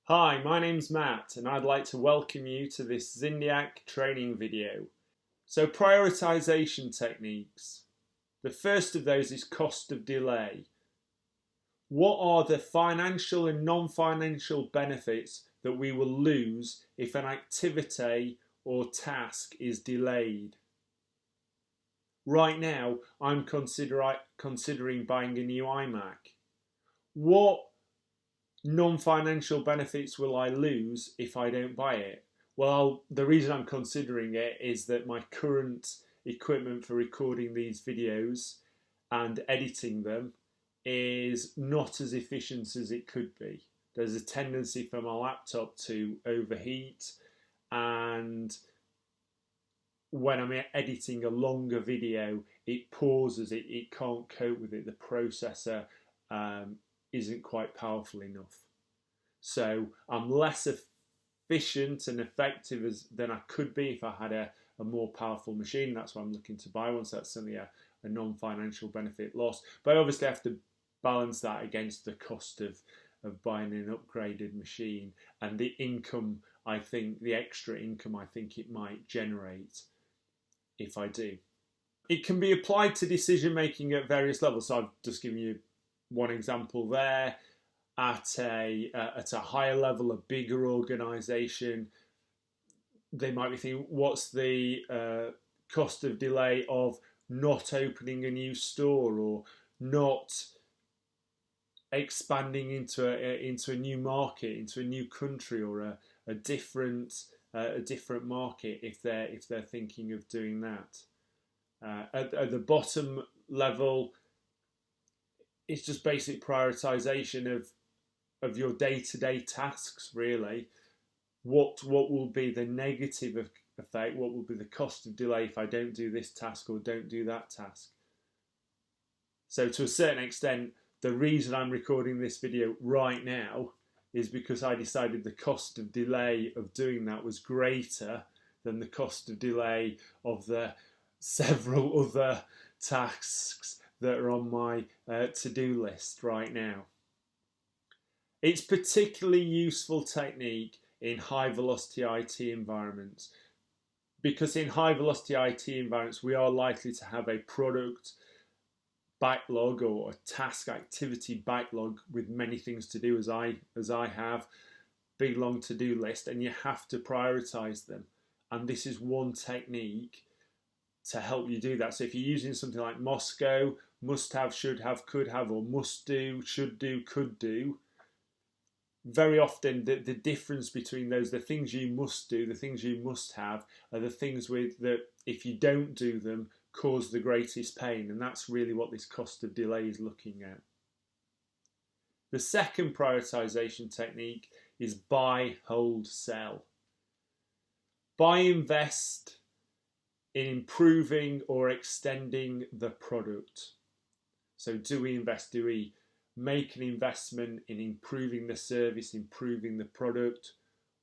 Hi, my name's Matt and I'd like to welcome you to this Zindiac training video. So prioritization techniques. The first of those is cost of delay. What are the financial and non-financial benefits that we will lose if an activity or task is delayed? Right now, I'm considering buying a new iMac. What non-financial benefits will I lose if I don't buy it? Well, the reason I'm considering it is that my current equipment for recording these videos and editing them is not as efficient as it could be. There's a tendency for my laptop to overheat, and when I'm editing a longer video, it pauses, it can't cope with it. The processor isn't quite powerful enough. So I'm less efficient and effective than I could be if I had a more powerful machine. That's why I'm looking to buy one. So that's certainly a non-financial benefit loss. But I obviously have to balance that against the cost of buying an upgraded machine and the income, I think, the extra income I think it might generate if I do. It can be applied to decision making at various levels. So I've just given you one example there. At a higher level, a bigger organisation, they might be thinking, what's the cost of delay of not opening a new store or not expanding into a new market, into a new country, or a different market if they're thinking of doing that. At the bottom level, it's just basic prioritization of your day-to-day tasks, really. What will be the negative effect? What will be the cost of delay if I don't do this task or don't do that task? So to a certain extent, the reason I'm recording this video right now is because I decided the cost of delay of doing that was greater than the cost of delay of the several other tasks that are on my to-do list right now. It's particularly useful technique in high velocity IT environments, because in high velocity IT environments we are likely to have a product backlog or a task activity backlog with many things to do, as I have, big long to-do list, and you have to prioritize them. And this is one technique to help you do that. So if you're using something like Moscow, must have, should have, could have, or must do, should do, could do, very often the difference between those, the things you must do, the things you must have, are the things that if you don't do them cause the greatest pain, and that's really what this cost of delay is looking at. The second prioritization technique is buy, hold, sell. Buy, invest in improving or extending the product. So do we invest? Do we make an investment in improving the service, improving the product?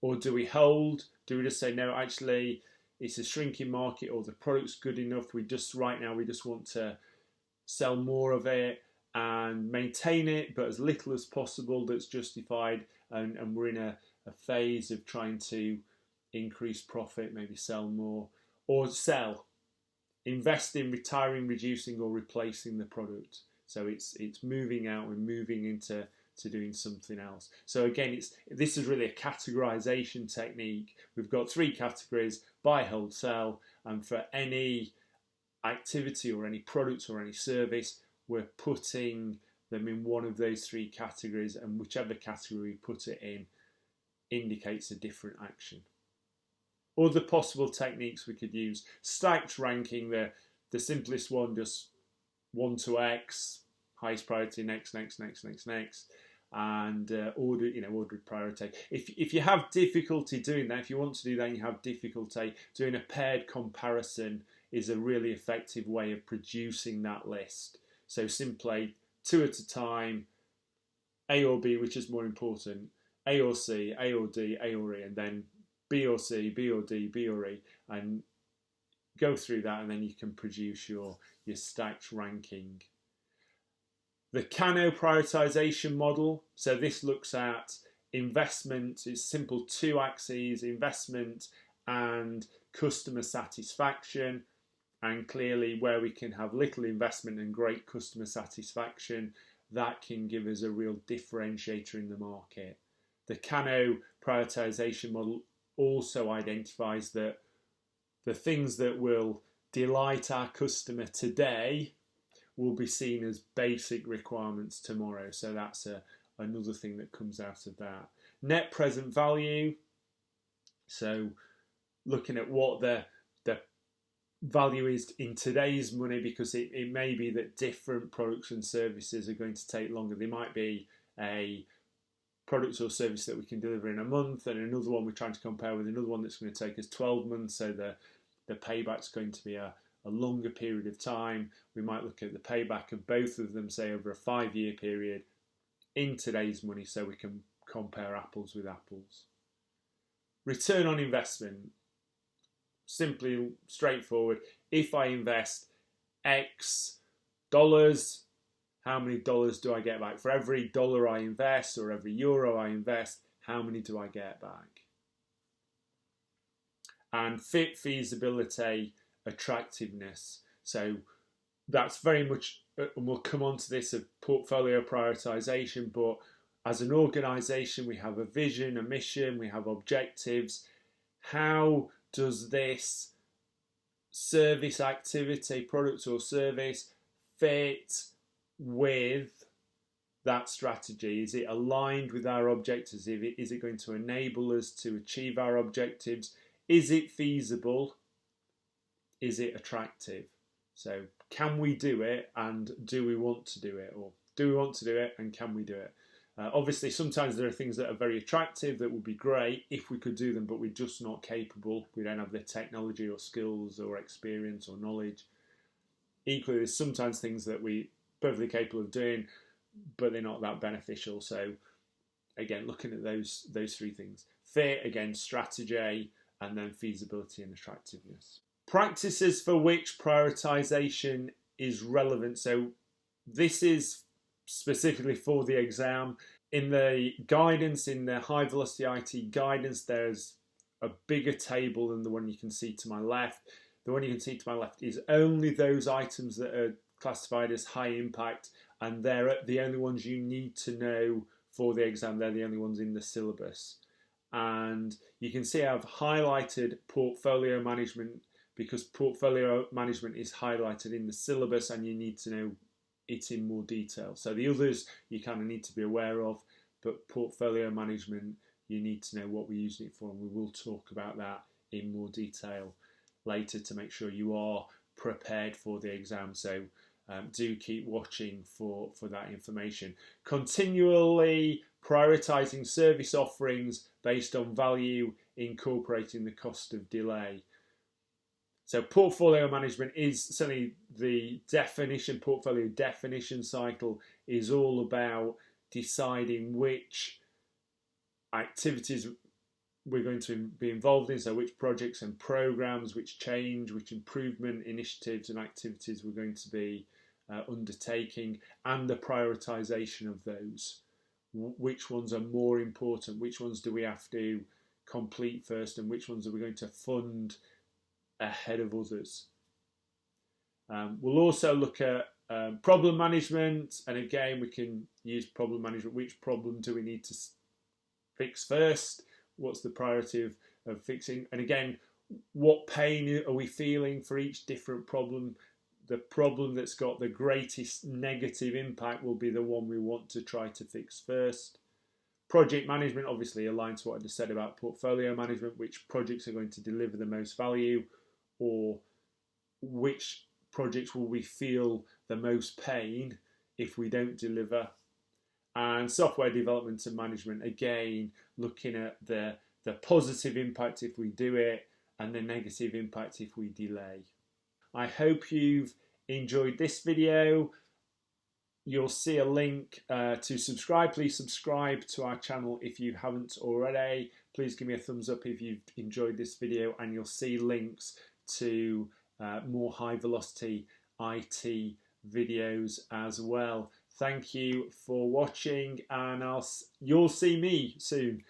Or do we hold? Do we just say, no, actually, it's a shrinking market, or the product's good enough, we just want to sell more of it and maintain it, but as little as possible that's justified, and we're in a phase of trying to increase profit, maybe sell more. Or sell, invest in retiring, reducing, or replacing the product. So it's moving out and moving into doing something else. So again, this is really a categorization technique. We've got three categories: buy, hold, sell, and for any activity or any product or any service, we're putting them in one of those three categories, and whichever category we put it in indicates a different action. Other possible techniques we could use: stacked ranking, the simplest one, just 1 to X, highest priority, next, and ordered priority. If you have difficulty doing that, if you want to do that and you have difficulty, doing a paired comparison is a really effective way of producing that list. So simply 2 at a time, A or B, which is more important, A or C, A or D, A or E, and then B or C, B or D, B or E, and go through that, and then you can produce your stacked ranking. The Kano prioritization model, so this looks at investment is simple, two axes: investment and customer satisfaction. And clearly, where we can have little investment and great customer satisfaction, that can give us a real differentiator in the market. The Kano prioritization model also identifies that the things that will delight our customer today will be seen as basic requirements tomorrow. So that's another thing that comes out of that. Net present value. So looking at what the value is in today's money, because it may be that different products and services are going to take longer. There might be a product or service that we can deliver in a month, and another one we're trying to compare with another one that's going to take us 12 months. So the payback's going to be a longer period of time. We might look at the payback of both of them, say over a 5-year period in today's money, so we can compare apples with apples. Return on investment. Simply straightforward. If I invest X dollars, how many dollars do I get back? For every dollar I invest or every euro I invest, how many do I get back? And fit, feasibility, attractiveness. So that's very much, and we'll come on to this, of portfolio prioritization, but as an organization, we have a vision, a mission, we have objectives. How does this service activity, product or service, fit with that strategy? Is it aligned with our objectives? Is it going to enable us to achieve our objectives? Is it feasible? Is it attractive? So can we do it, and do we want to do it? Or do we want to do it, and can we do it? Obviously, sometimes there are things that are very attractive that would be great if we could do them, but we're just not capable. We don't have the technology or skills or experience or knowledge. Equally, there's sometimes things that we're perfectly capable of doing, but they're not that beneficial. So again, looking at those three things: fit, again, strategy, and then feasibility and attractiveness. Practices for which prioritization is relevant. So this is specifically for the exam. In the guidance, in the high velocity IT guidance, there's a bigger table than the one you can see to my left. The one you can see to my left is only those items that are classified as high impact, and they're the only ones you need to know for the exam. They're the only ones in the syllabus. And you can see I've highlighted portfolio management because portfolio management is highlighted in the syllabus and you need to know it in more detail. So the others you kind of need to be aware of, but portfolio management, you need to know what we're using it for, and we will talk about that in more detail later to make sure you are prepared for the exam. So do keep watching for that information. Continually prioritizing service offerings based on value, incorporating the cost of delay. So portfolio management is certainly the definition, portfolio definition cycle is all about deciding which activities we're going to be involved in, so which projects and programs, which change, which improvement initiatives and activities we're going to be undertaking, and the prioritization of those. Which ones are more important, which ones do we have to complete first, and which ones are we going to fund ahead of others. We'll also look at problem management, and again we can use problem management. Which problem do we need to fix first? What's the priority of fixing? And again, what pain are we feeling for each different problem? The problem that's got the greatest negative impact will be the one we want to try to fix first. Project management obviously aligns to what I just said about portfolio management, which projects are going to deliver the most value, or which projects will we feel the most pain if we don't deliver. And software development and management, again, looking at the positive impact if we do it and the negative impact if we delay. I hope you've enjoyed this video. You'll see a link to subscribe. Please subscribe to our channel if you haven't already. Please give me a thumbs up if you've enjoyed this video, and you'll see links to more high velocity IT videos as well. Thank you for watching, and you'll see me soon.